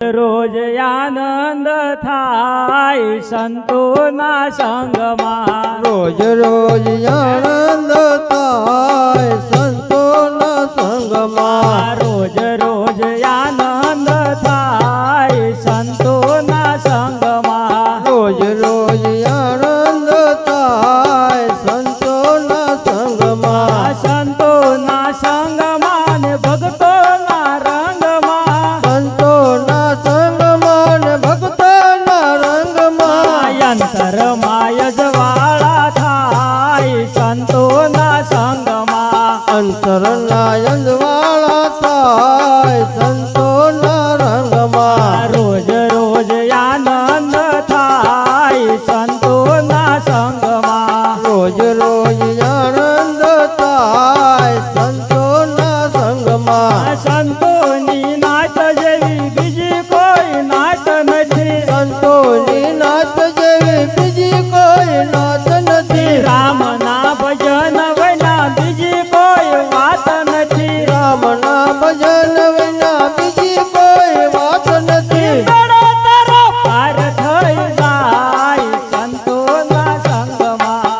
રોજ આનંદ થાય સંતોના સંગમાં, રોજ રોજ આનંદ થાય સંતોના સંગમાં, રોજ રોજ આનંદ થાય સંતોના સંગમાં, રોજ રોજ આનંદ થાય સંતોના સંગમાં, સંતોના સંગમાં ને ભક્તોના રંગમાં, સંતોના સંગમાં ને ભક્તોના રંગમાં, અંતરમાં યજવાળા થાય સંતોના સંગમાં, અંતરના અંજવાળા થાય સંતોના રંગમાં, રોજ રોજ આનંદ થાય સંતોના સંગમાં, રોજ રોજ આનંદ થાય સંતોના સંગમાં, સંતોની નાત જેવી બીજી કોઈ નાત નથી, સંતોની નાત જેવી બીજી કોઈ નાત નથી, રામના ભજન વિના બીજી કોઈ વાત નથી, રામના ભજન વિના બીજી કોઈ વાત નથી, તારો પાર થઈ જાય સંતોના સંગમાં,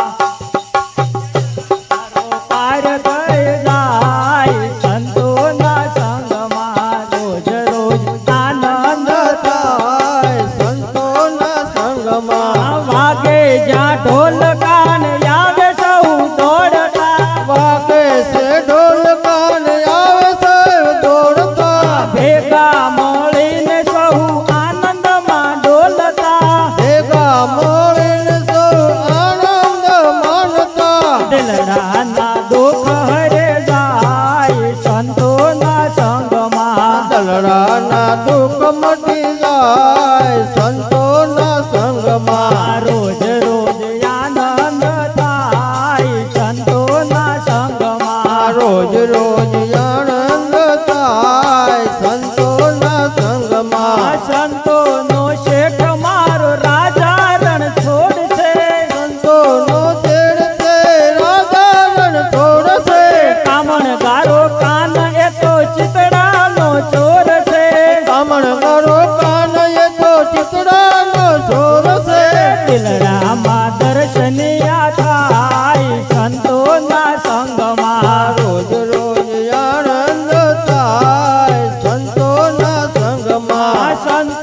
તારો પાર થઈ જાય સંતોના સંગમાં, રોજ રોજ આનંદ થાય સંતોના સંગમાં, વાગે જ્યાં ઢોલ કાન આવે સૌ દોડતા, વાગે છે ઢોલ કાન આવે સૌ દોડતા, ભેગા મળીને સૌ આનંદમાં ડોલતા, ભેગા મળીને સૌ આનંદ માનતા, દિલડાના દુઃખ હરે જાય સંતોના સંગમાં, દલડાના દુઃખ મટી જાય સંતોના સંગમાં, રોજ રોજ આનંદ થાય સંતોના સંગમાં, રોજ રોજ આનંદ થાય સંતોના સંગમાં, સંતોનો શેખ મારો રાજા રણ છોડશે, સંતોનો છેડ છે રાજા રણ છોડશે, કામણ ગારો કાન એ તો ચિતડાનો ચોર છે, કામણ કરો કાન એ તો ચિતડાનો ચોર છે, દિલડામાં દર્શનિયા થાય સંતોના સંગમાં, રોજ રોજ આનંદ થાય સંતોના સંગમાં, સંત